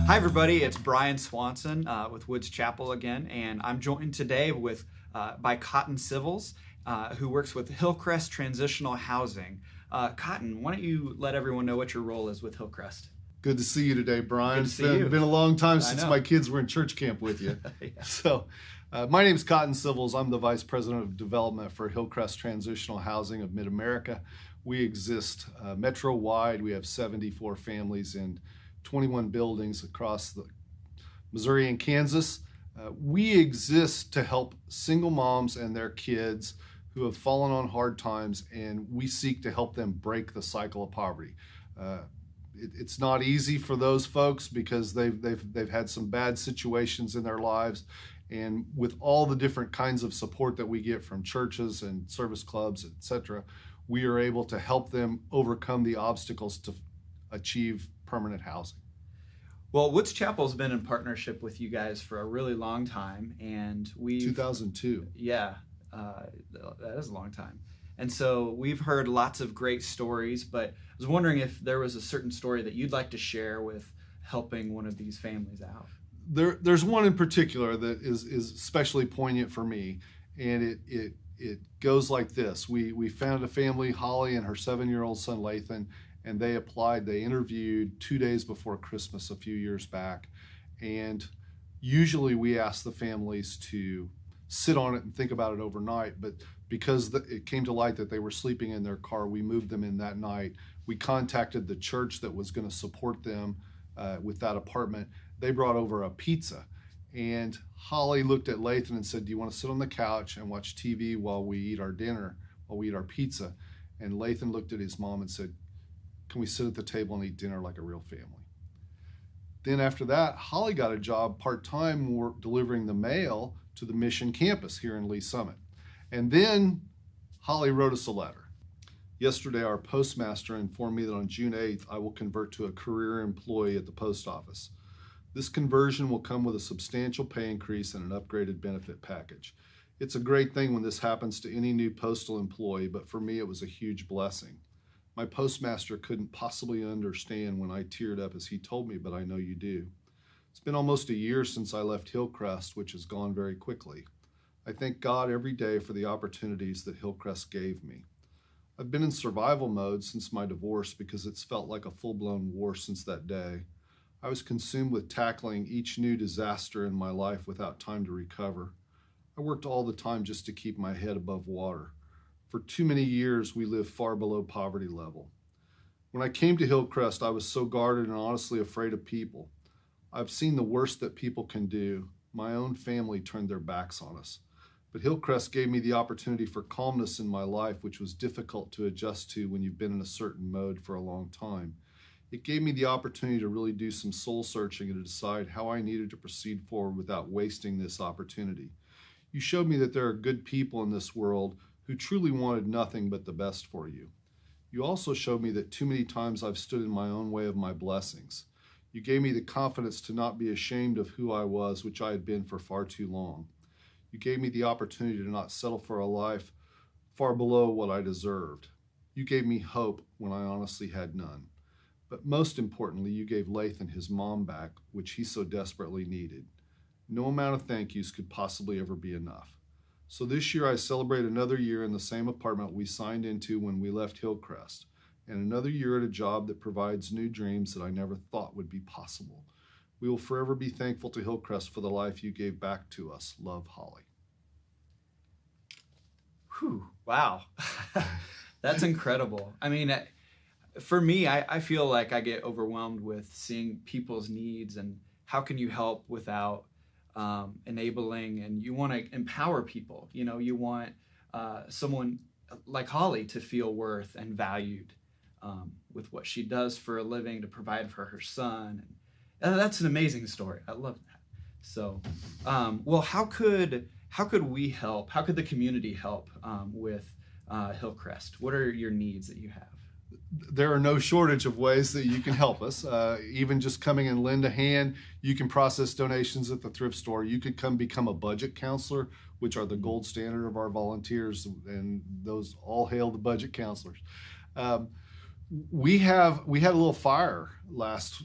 Hi everybody, it's Brian Swanson with Woods Chapel again, and I'm joined today by Cotton Civils, who works with Hillcrest Transitional Housing. Cotton, why don't you let everyone know what your role is with Hillcrest? Good to see you today, Brian. Good to see you. It's been a long time since my kids were in church camp with you. Yeah. So, my name is Cotton Civils. I'm the Vice President of Development for Hillcrest Transitional Housing of Mid-America. We exist metro-wide. We have 74 families in 21 buildings across Missouri and Kansas. We exist to help single moms and their kids who have fallen on hard times, and we seek to help them break the cycle of poverty. It's not easy for those folks because they've had some bad situations in their lives, and with all the different kinds of support that we get from churches and service clubs, etc., we are able to help them overcome the obstacles to achieve permanent housing. Well, Woods Chapel's been in partnership with you guys for a really long time, and 2002. Yeah, that is a long time. And so we've heard lots of great stories, but I was wondering if there was a certain story that you'd like to share with helping one of these families out. There's one in particular that is especially poignant for me, and it goes like this. We found a family, Holly and her 7-year-old son Lathan, and they applied. They interviewed 2 days before Christmas a few years back, and usually we ask the families to sit on it and think about it overnight, but because it came to light that they were sleeping in their car, we moved them in that night. We contacted the church that was going to support them with that apartment. They brought over a pizza, and Holly looked at Lathan and said, "Do you want to sit on the couch and watch TV while we eat our dinner, while we eat our pizza?" And Lathan looked at his mom and said, "Can we sit at the table and eat dinner like a real family?" Then after that, Holly got a job part-time delivering the mail to the Mission campus here in Lee Summit. And then Holly wrote us a letter. Yesterday, our postmaster informed me that on June 8th, I will convert to a career employee at the post office. This conversion will come with a substantial pay increase and an upgraded benefit package. It's a great thing when this happens to any new postal employee, but for me, it was a huge blessing. My postmaster couldn't possibly understand when I teared up as he told me, but I know you do. It's been almost a year since I left Hillcrest, which has gone very quickly. I thank God every day for the opportunities that Hillcrest gave me. I've been in survival mode since my divorce because it's felt like a full-blown war since that day. I was consumed with tackling each new disaster in my life without time to recover. I worked all the time just to keep my head above water. For too many years, we lived far below poverty level. When I came to Hillcrest, I was so guarded and honestly afraid of people. I've seen the worst that people can do. My own family turned their backs on us. But Hillcrest gave me the opportunity for calmness in my life, which was difficult to adjust to when you've been in a certain mode for a long time. It gave me the opportunity to really do some soul searching and to decide how I needed to proceed forward without wasting this opportunity. You showed me that there are good people in this world who truly wanted nothing but the best for you. You also showed me that too many times I've stood in my own way of my blessings. You gave me the confidence to not be ashamed of who I was, which I had been for far too long. You gave me the opportunity to not settle for a life far below what I deserved. You gave me hope when I honestly had none. But most importantly, you gave Lathan his mom back, which he so desperately needed. No amount of thank yous could possibly ever be enough. So this year I celebrate another year in the same apartment we signed into when we left Hillcrest, and another year at a job that provides new dreams that I never thought would be possible. We will forever be thankful to Hillcrest for the life you gave back to us. Love, Holly. Whew, wow. That's incredible. I mean, for me, I feel like I get overwhelmed with seeing people's needs and how can you help without enabling, and you want to empower people. You know, you want someone like Holly to feel worth and valued with what she does for a living to provide for her son. And that's an amazing story. I love that. So, well, how could we help? How could the community help with Hillcrest? What are your needs that you have? There are no shortage of ways that you can help us. Even just coming and lend a hand, you can process donations at the thrift store. You could come become a budget counselor, which are the gold standard of our volunteers, and those all hail the budget counselors. We had a little fire last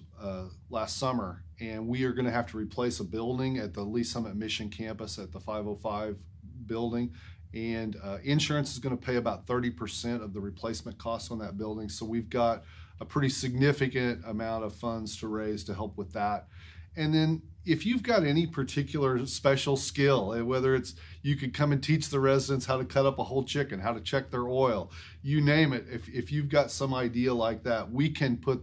summer, and we are going to have to replace a building at the Lee Summit Mission campus at the 505 building. And insurance is going to pay about 30% of the replacement costs on that building. So we've got a pretty significant amount of funds to raise to help with that. And then if you've got any particular special skill, whether it's you could come and teach the residents how to cut up a whole chicken, how to check their oil, you name it, if you've got some idea like that, we can put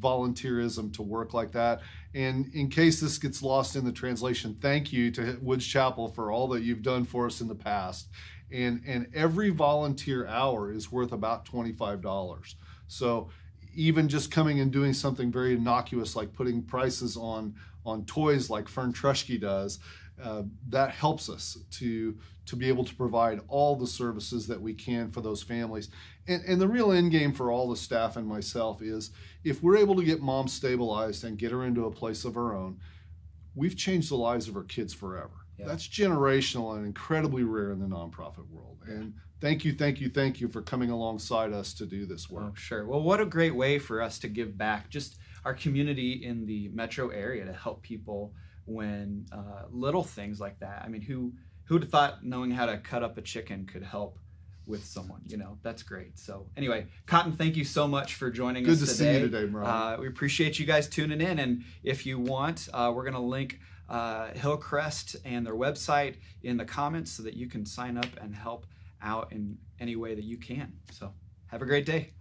volunteerism to work like that. And in case this gets lost in the translation, thank you to Woods Chapel for all that you've done for us in the past. And every volunteer hour is worth about $25. So even just coming and doing something very innocuous like putting prices on toys like Fern Trushke does, that helps us to be able to provide all the services that we can for those families. And the real end game for all the staff and myself is if we're able to get mom stabilized and get her into a place of her own, we've changed the lives of our kids forever. Yeah. That's generational and incredibly rare in the nonprofit world. And thank you for coming alongside us to do this work. Oh, sure. Well, what a great way for us to give back, just our community in the metro area, to help people when little things like that. I mean, who'd have thought knowing how to cut up a chicken could help with someone? That's great. So anyway, Cotton, thank you so much for joining us today. Good to see you today, Brian. We appreciate you guys tuning in. And if you want, we're going to link Hillcrest and their website in the comments so that you can sign up and help out in any way that you can. So have a great day.